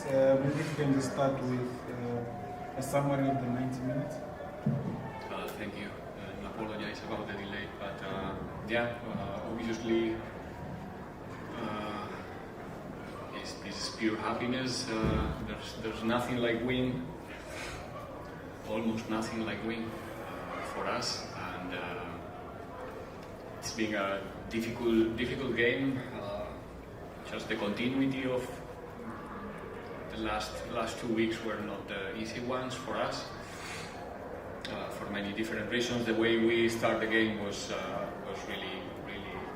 maybe if you can just start with a summary of the 90 minutes. Thank you. I apologize about the delay, but obviously this is pure happiness. There's nothing like win, almost nothing like win for us, and it's been a difficult game. Just the continuity of the last 2 weeks were not the easy ones for us. For many different reasons, the way we start the game was really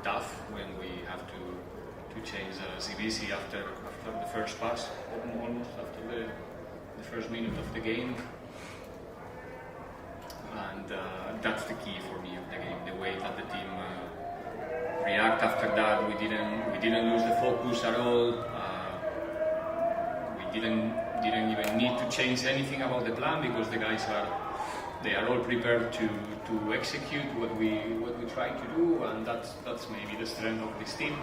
tough when we have to change CBC after the first pass, almost after the first minute of the game, and that's the key for me of the game. The way that the team react after that, we didn't lose the focus at all. We didn't even need to change anything about the plan because the guys are all prepared to execute what we try to do, and that's maybe the strength of this team.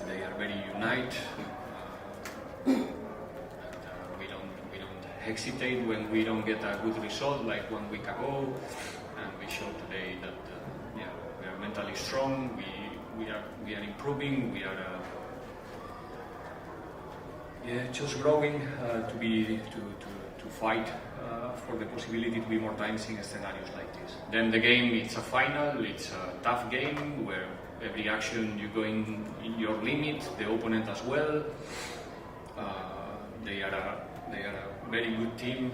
They are very united. We don't hesitate when we don't get a good result like 1 week ago, and we showed today that we are mentally strong. We are improving. We are just growing to fight for the possibility to be more times in scenarios like this. Then the game, it's a final, it's a tough game where every action you go in your limit, the opponent as well. They are a very good team,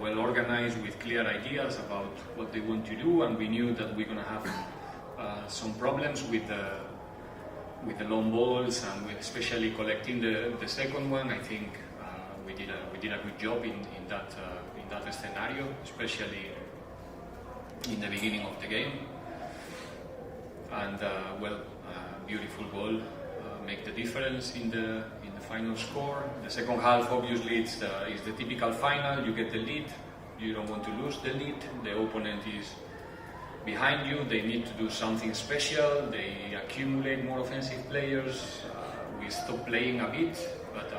well organized with clear ideas about what they want to do, and we knew that we're gonna have some problems with the long balls and with especially collecting the second one. I think we did a good job in that scenario, especially in the beginning of the game. And beautiful goal make the difference in the final score. The second half, obviously, is the typical final. You get the lead, you don't want to lose the lead. The opponent is behind you. They need to do something special. They accumulate more offensive players. We stop playing a bit, but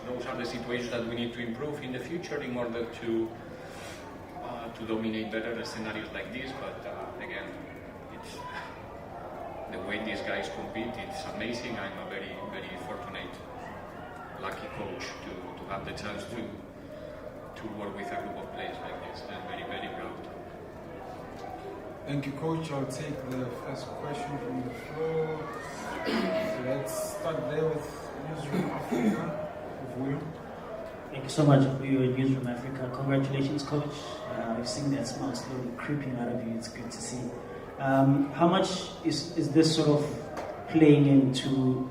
those are the situations that we need to improve in the future in order to dominate better scenarios like this. But again, it's the way these guys compete. It's amazing. I'm a very fortunate, lucky coach to have the chance to work with a group of players like this. I'm very proud. Thank you, Coach. I'll take the first question from the floor. So let's start there with Newsroom Africa, with Will. Thank you so much for your Newsroom Africa. Congratulations, Coach. We've seen that smile slowly creeping out of you. It's good to see. How much is this sort of playing into,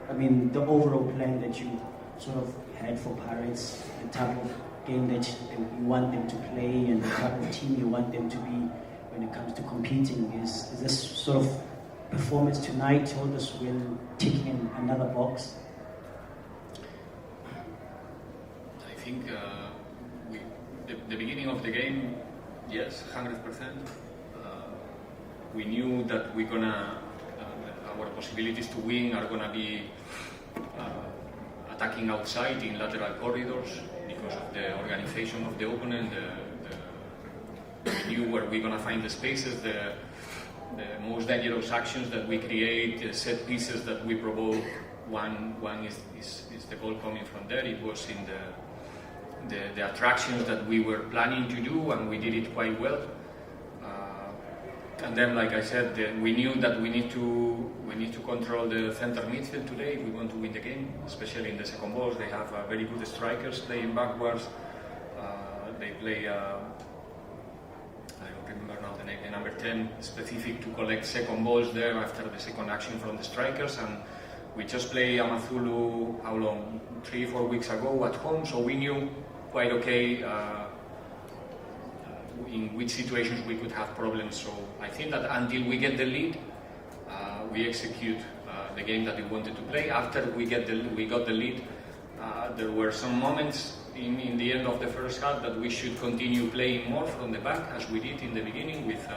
the overall plan that you sort of had for Pirates, the type of game that you want them to play and the type of team you want them to be when it comes to competing? Is this sort of performance tonight or this win ticking in another box? I think the beginning of the game, yes, 100%. We knew that our possibilities to win are gonna be attacking outside in lateral corridors because of the organization of the opponent. We knew where we're gonna find the spaces, the most dangerous actions that we create, the set pieces that we provoke. One is the goal coming from there. It was in the attractions that we were planning to do, and we did it quite well. And then, like I said, we knew that we need to control the center midfield today if we want to win the game, especially in the second balls. They have very good strikers playing backwards. They play, I don't remember now the name, the number 10, specific to collect second balls there after the second action from the strikers. And we just played Amazulu, how long? 3-4 weeks ago at home, so we knew quite okay in which situations we could have problems. So I think that until we get the lead, we execute the game that we wanted to play. After we got the lead, there were some moments in the end of the first half that we should continue playing more from the back, as we did in the beginning with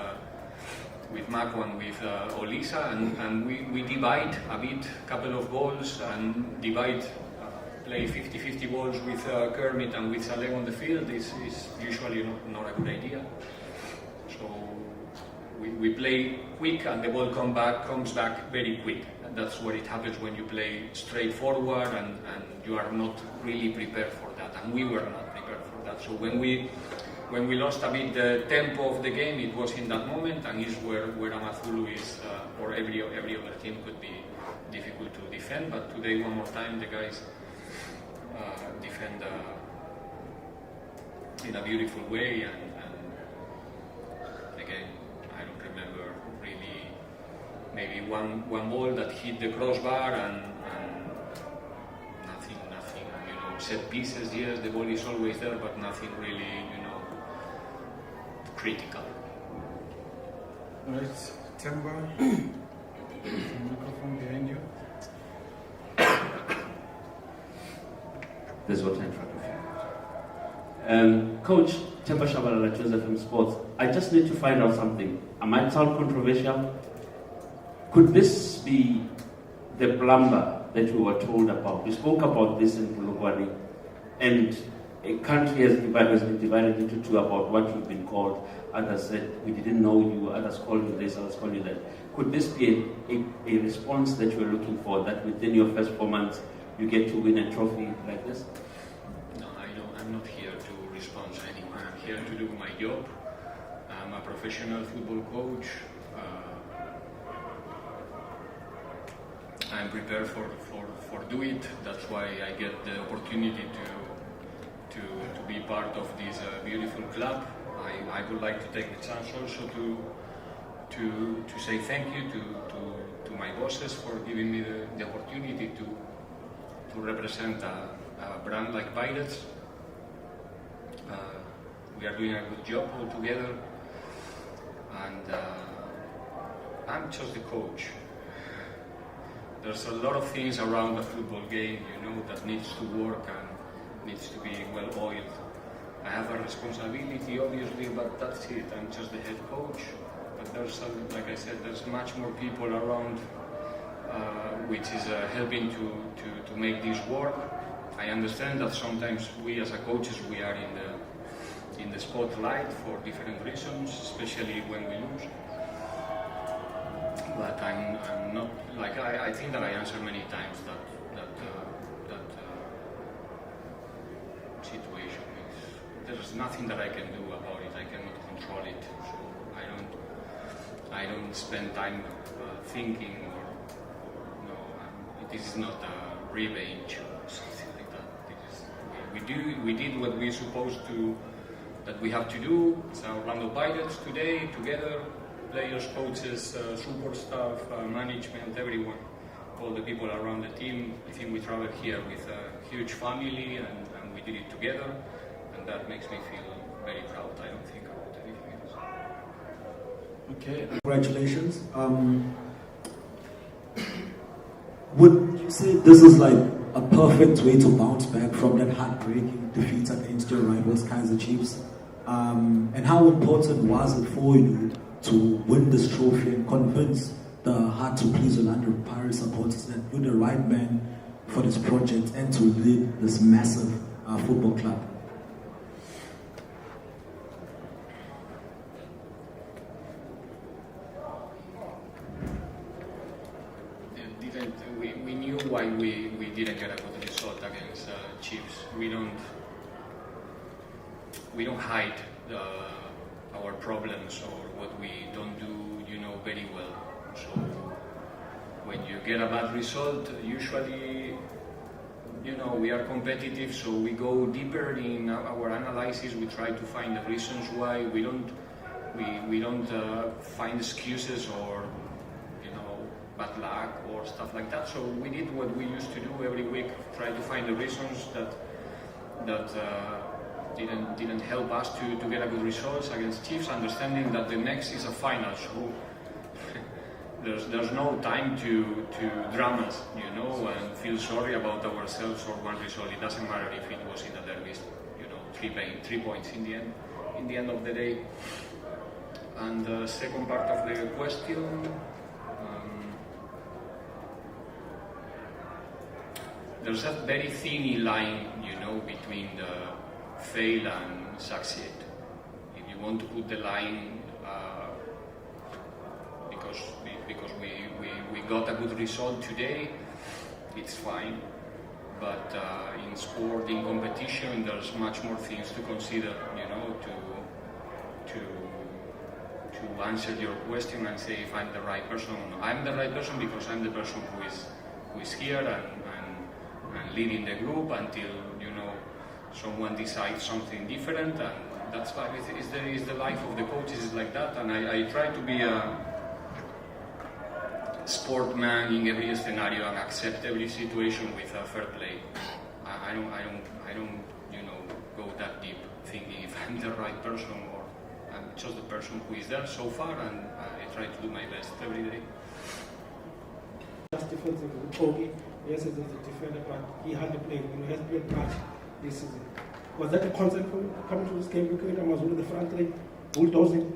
Mako and with Olisa, and we divide a bit, couple of balls, and divide, play 50-50 balls with Kermit and with Saleh on the field is usually not a good idea. So we play quick and the ball comes back very quick. And that's what it happens when you play straightforward and you are not really prepared for that. And we were not prepared for that. So when we lost a bit the tempo of the game, it was in that moment, and is where amazulu is, or every other team could be difficult to defend. But today, one more time, the guys defend in a beautiful way, and again, I don't remember really, maybe one ball that hit the crossbar and nothing, set pieces, yes, the ball is always there, but nothing really, critical. Alright, Temba, microphone behind you. There's what in front of you. Coach Temba Shabalala, Joseph from Sports. I just need to find out something. I might sound controversial. Could this be the blunder that we were told about? We spoke about this in Bulugwani, and a country has been divided into two about what you've been called. Others said, we didn't know you, others called you this, others called you that. Could this be a response that you were looking for, that within your first 4 months you get to win a trophy like this? No, I'm not here to respond to anyone. I'm here to do my job. I'm a professional football coach. I'm prepared for do it. That's why I get the opportunity to be part of this beautiful club. I would like to take the chance also to say thank you to my bosses for giving me the opportunity to represent a brand like Pirates. We are doing a good job all together, and I'm just the coach. There's a lot of things around the football game, that needs to work and needs to be well oiled. I have a responsibility, obviously, but that's it. I'm just the head coach. But there's, like I said, there's much more people around, which is helping to make this work. I understand that sometimes we, as a coaches, we are in the spotlight for different reasons, especially when we lose. But I'm not, like, I think that I answered many times that situation is, there's nothing that I can do about it. I cannot control it. So I don't spend time thinking or this is not a revenge or something like that. We did what we're supposed to, that we have to do. It's Orlando Pirates today, together. Players, coaches, support staff, management, everyone, all the people around the team. I think we traveled here with a huge family, and we did it together, and that makes me feel very proud. I don't think about anything else. Okay, congratulations. Would you say this is like a perfect way to bounce back from that heartbreaking defeat against your rivals, Kaizer Chiefs? And how important was it for you to win this trophy and convince the hard-to-please Orlando Pirates supporters that you're the right man for this project and to lead this massive football club? We knew why we didn't get a good result against Chiefs. We don't hide our problems or what we don't do, very well. So when you get a bad result, usually, we are competitive, so we go deeper in our analysis. We try to find the reasons why we don't find excuses or, bad luck or stuff like that. So we did what we used to do every week, try to find the reasons that didn't help us to get a good results against Chiefs, understanding that the next is a final, so there's no time to dramas, and feel sorry about ourselves or one result. It doesn't matter if it was in a derby, 3 points in the end of the day. And the second part of the question, there's a very thin line, between the fail and succeed. If you want to put the line, because we got a good result today, it's fine. But in sport, in competition, there's much more things to consider, to answer your question and say if I'm the right person or not. I'm the right person because I'm the person who is here and leading the group until someone decides something different, and that's why it's the life of the coaches is like that. And I try to be a sportman in every scenario and accept every situation with a fair play. I don't go that deep thinking if I'm the right person or I'm just the person who is there so far, and I try to do my best every day. Just defensive with Kobe. Yes, as a defender, but he hardly played. He has played much this season. Was that a concern for you coming to this game? Because amazulu, the front line, bulldozing.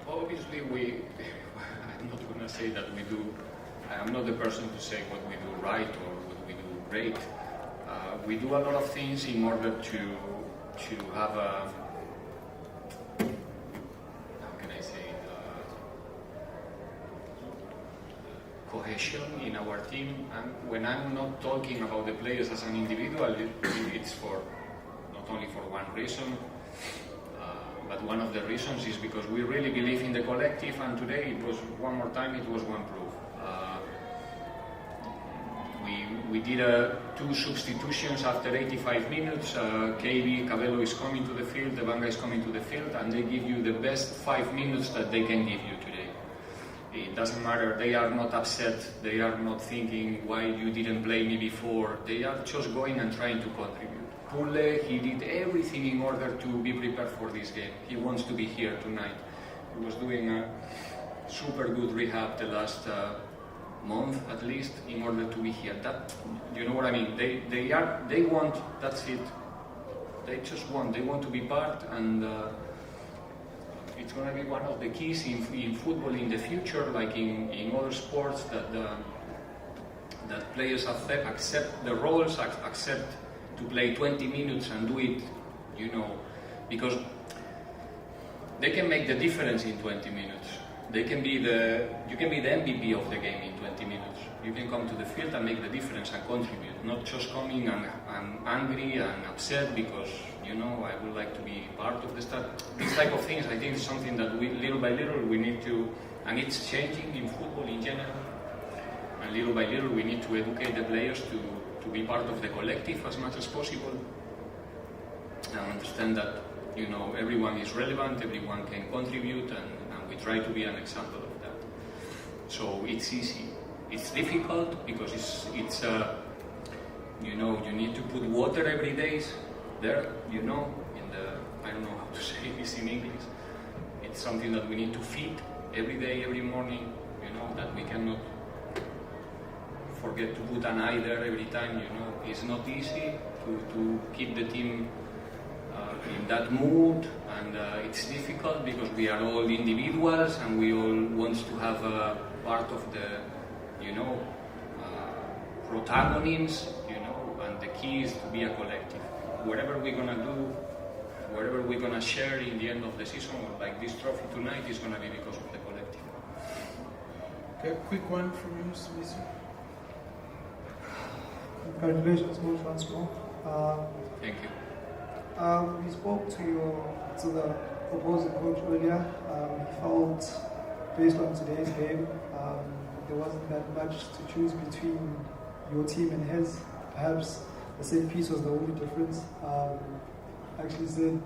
Obviously, I'm not going to say that we do. I'm not the person to say what we do right or what we do great. We do a lot of things in order to have a, how can I say it, cohesion in our team. And when I'm not talking about the players as an individual, it's for not only for one reason. But one of the reasons is because we really believe in the collective, and today it was one more time, it was one proof. We did 2 substitutions after 85 minutes. Cabello is coming to the field, Evanga is coming to the field, and they give you the best 5 minutes that they can give you today. It doesn't matter, they are not upset, they are not thinking why you didn't play me before, they are just going and trying to contribute. Pule, he did everything in order to be prepared for this game. He wants to be here tonight. He was doing a super good rehab the last month at least in order to be here. That, you know what I mean? They want, that's it. They just want, they want to be part, and it's going to be one of the keys in football in the future, like in other sports, that players accept the roles, accept to play 20 minutes and do it, because they can make the difference in 20 minutes. You can be the MVP of the game in 20 minutes. You can come to the field and make the difference and contribute, not just coming and angry and upset because, I would like to be part of the start. These type of things, I think, is something that we, little by little, we need to, and it's changing in football in general. And little by little, we need to educate the players to be part of the collective as much as possible and understand that, everyone is relevant, everyone can contribute, and we try to be an example of that. So it's easy. It's difficult because it's you need to put water every day there, in the, I don't know how to say this in English. It's something that we need to feed every day, every morning, that we cannot forget to put an eye there every time, It's not easy to keep the team in that mood, and it's difficult because we are all individuals and we all want to have a part of the, protagonists, and the key is to be a collective. Whatever we're gonna do, whatever we're gonna share in the end of the season, like this trophy tonight, is gonna be because of the collective. Okay, quick one from you, Mr. Misi. Congratulations, Coach, once more. Thank you. We spoke to the opposing coach earlier. He felt, based on today's game, there wasn't that much to choose between your team and his. Perhaps the same piece was the only difference. Actually said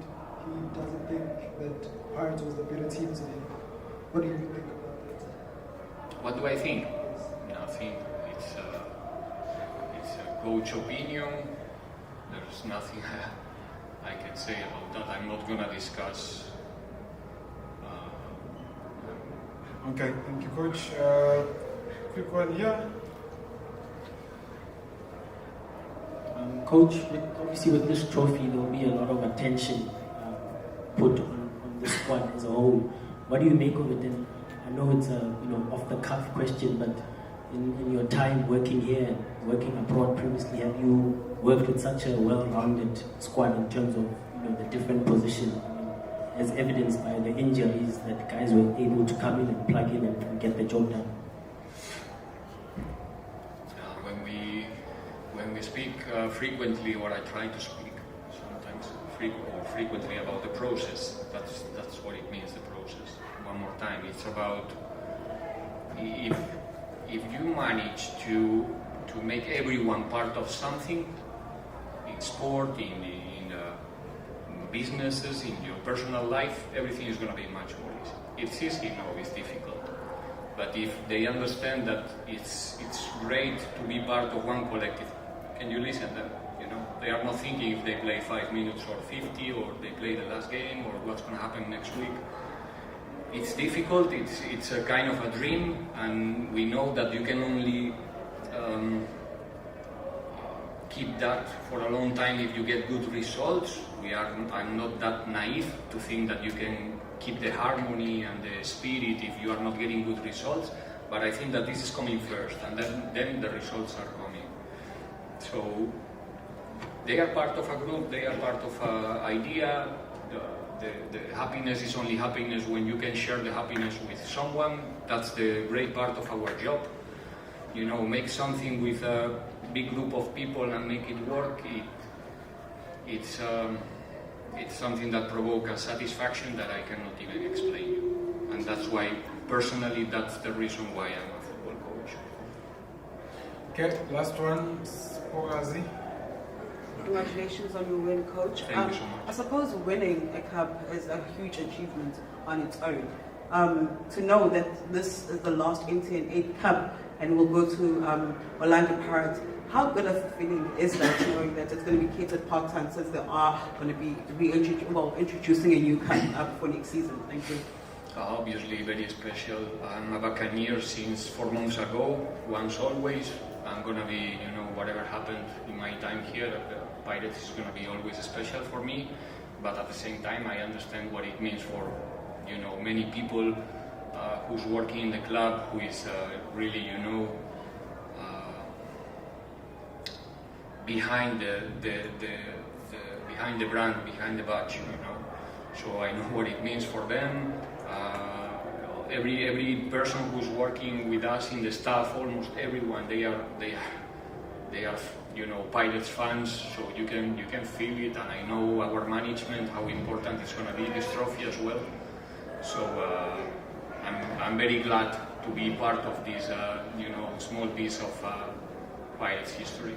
he doesn't think that Pirates was the better team today. What do you think about that? What do I think? Nothing. It's a coach opinion. There's nothing I can say about that. I'm not gonna discuss. Okay, thank you, Coach. Quick one here. Coach, obviously with this trophy, there will be a lot of attention put on the squad as a whole. What do you make of it? And I know it's a off the cuff question, but in your time working here and working abroad previously, have you worked with such a well-rounded squad in terms of the different positions? I mean, as evidenced by the injuries, that guys were able to come in and plug in and get the job done. When we speak frequently, or I try to speak sometimes frequently about the process, that's what it means, the process. One more time, it's about if you manage to make everyone part of something, in sport, in businesses, in your personal life, everything is going to be much more easy. It's easy, no, it's difficult. But if they understand that it's great to be part of one collective, can you listen to them? They are not thinking if they play 5 minutes or 50, or they play the last game, or what's going to happen next week. It's difficult, it's a kind of a dream, and we know that you can only keep that for a long time if you get good results. I'm not that naive to think that you can keep the harmony and the spirit if you are not getting good results, but I think that this is coming first, and then the results are coming. So they are part of a group, they are part of an idea. The happiness is only happiness when you can share the happiness with someone. That's the great part of our job. Make something with a big group of people and make it work. It's something that provokes a satisfaction that I cannot even explain you. And that's why, personally, that's the reason why I'm a football coach. Okay, last one, Spogazi. Congratulations on your win, Coach. Thank you so much. I suppose winning a cup is a huge achievement on its own. To know that this is the last MTN8 Cup and will go to Orlando Pirates, how good of a feeling is that, knowing that it's going to be catered part-time, since they are going to be introducing a new cup for next season? Thank you. Obviously very special. I'm a Buccaneer since 4 months ago, once always. I'm going to be, whatever happened in my time here, the Pirates is going to be always special for me. But at the same time, I understand what it means for, many people who's working in the club, who is really, behind behind the brand, behind the badge, So I know what it means for them. Every person who's working with us in the staff, almost everyone, they are Pirates fans. So you can feel it, and I know our management, how important it's going to be, this trophy as well. So I'm very glad to be part of this small piece of Pirates history.